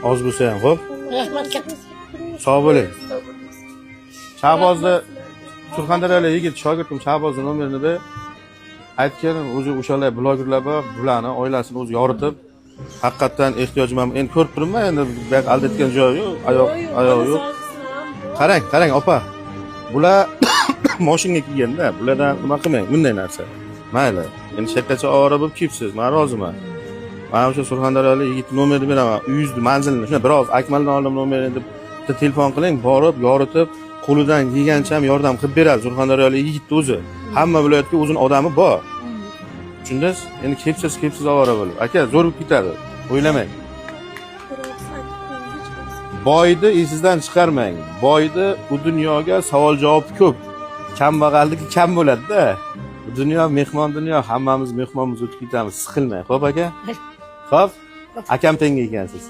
Oz bo'lsa ham, xo'p. Rahmat katta. Sog' bo'ling. Shahbozni Surxondaryolik yigit shogirdim Shahbozni nomerini ber. Aytgan o'zi o'shalar blogerlar bor, bularni oilasini o'zi yoritib, haqiqatan ehtiyojim ham endi ko'rib turibman, endi bu yoq aldatgan joyi yo'q, oyoq yo'q. Qarang, opa. Bular mashinaga kelganda, bulardan nima qilmang, bunday narsa. Mayli. Endi shakkacha ovora bo'lib kelibsiz, men roziman. Mana o'sha Surxondaryolik yigit nomerini beraman, uyingizni manzilini, shuna biroz Akmaldan oldim nomerini deb telefon qiling, borib, yoritib, qo'lidan kelgancha ham yordam qilib beradi Surxondaryolik yigitni o'zi. Hamma viloyatga o'zining odami bor. Tushundingiz? Endi kepsiz ovora bo'lib. Aka, zo'r bo'lib ketadi. O'ylamang. Boyni esingizdan chiqarmang. Boyni bu dunyoga savol-javob ko'p. Kambag'alniki kam bo'ladi-da. Bu dunyo mehmon dunyo, hammamiz mehmonmiz o'tib ketamiz. Siqilmang, xo'p aka? Xo'p. Akam tengi ekansiz.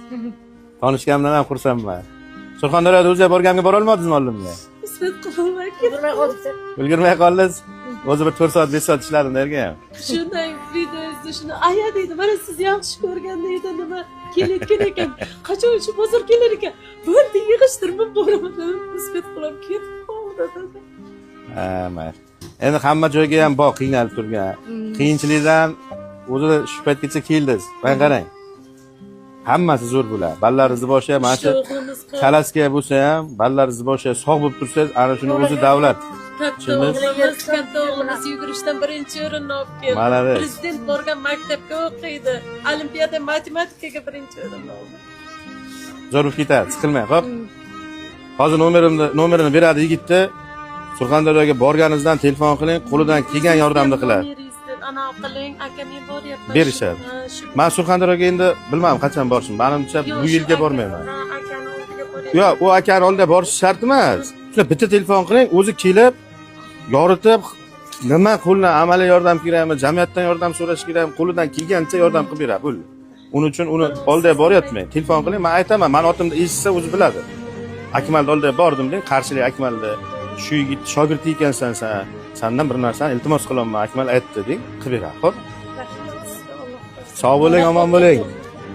Tanishganimdan ham xursandman. Surxondaryoda o'zi borganimga bora olmadingizmi oldimga? Isbat qilmay ketdi. Ulgurmay qoldingiz. O'zi bir 4 soat, 5 soat ishladim derga ham. Shunday videoda shuni aya deydi. Mana siz yaxshi ko'rgan deydi, nima kelayotgan ekan. Qachon shu bozor kelar ekan? Bo'ldi, yig'ishtirib boraman. Isbat qilib ketib qoldi. Ha, mayli. Endi hamma joyga ham bor qiynalib turgan. Qiyinchilikdan o'zi shu paytgacha keldingiz. Mana qarang. Hammasi zo'r bo'ladi. Ballaringizni boshi ham mana shu kalaska bo'lsa ham, ballaringizni boshi sog' bo'lib tursangiz, ana shuni o'zi davlat. Katta o'g'limiz yugurishdan birinchi o'rinni olib keldi. Prezident borgan maktabga o'qiydi. Olimpiada matematikaga birinchi o'rinni oldi. Zo'r bo'lib ketadi, siqilmang, xo'p? Hozir nomerini beradi yigitni. Surxondaryoga borganingizdan telefon qiling, qo'lidan kelgan yordamni qiladi. Ana qiling, aka men boryapman. Berishadi. Men Surxondaryoga endi bilmadim qachon borishim. Menimcha bu yilga bormayman. Akani oldiga boryapman. Yo'q, u akani oldiga borish shart emas. Shuna bitta telefon qiling, o'zi kelib, yoritib, nima qo'ldan amaliy yordam kerakmi, jamiyatdan yordam so'rash kerakmi, qo'lidan kelgancha yordam qilib beradi. Bo'ldi. Uning uchun uni oldiga boryapman. Telefon qiling, men aytaman, men otimni eshitsa o'zi biladi. Akmalni oldiga bordim deng, qarshilik Akmalni. Shu yigit shogird ekansan sen. Sendan bir narsani iltimos qilaman, Akmal aytdi deng, qilib beradi. Xo'p? Sog' bo'ling, omon bo'ling.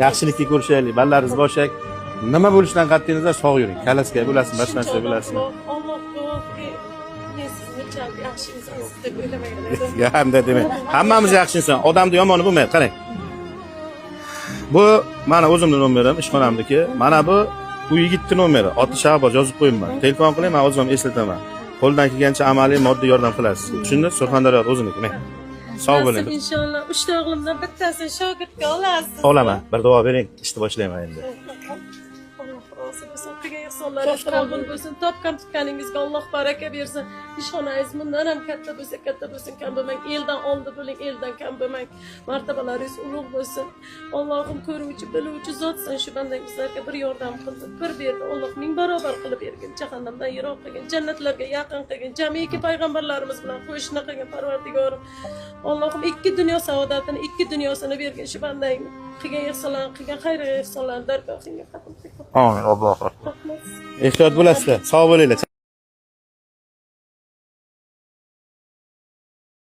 Yaxshilikka ko'rishaylik. Ballaringiz boshak. Nima bo'lishidan qat'iy nazar sog' yuring. Kalaska bo'lasizmi, boshqa narsa bo'lasizmi? Ya hamda demak, hammamiz yaxshi inson, odamni yomoni bo'lmaydi, qarang. Bu mana o'zimning nomerim, ishxonamniki. Mana bu yigitning nomeri, oti Shahboz yozib qo'yibman. Telefon qiling, men o'zim eslataman. Qo'ldan kelgancha amaliy moddiy yordam qilasiz. Tushundingiz? Surxondaryo o'ziniki. Men sog' bo'ling. Inshaalloh 3 ta o'g'limdan bittasini shogirdga olasiz. Olaman. Bir duo bering, ishni boshlayman endi. Qabul bo'lsin, topgan tutganingizga Alloh baraka bersin. Ishxonangiz bundan ham katta bo'lsin, kam bo'lmang. Eldan oldi bo'ling, eldan kam bo'lmang. Martabalaringiz ulug' bo'lsin. Allohim ko'ruvchi, biluvchi zotsan, shu bandangizlarga bir yordam qildi, bir berdi. Alloh ming barobar qilib bergin, jahannamdan yiroq qilgin, jannatlarga yaqin qilgin, jamiki payg'ambarlarimiz bilan qo'shni qilgin Parvardigorim. Allohim ikki dunyo saodatini, ikki dunyosini bergin shu bandangni. Qilgan ihsonlar, qilgan xayr-ihsonlar dargohingga qabul qilgin. Amin, Alloh. Ehtiyot bo'lasizlar. Sog' bo'linglar.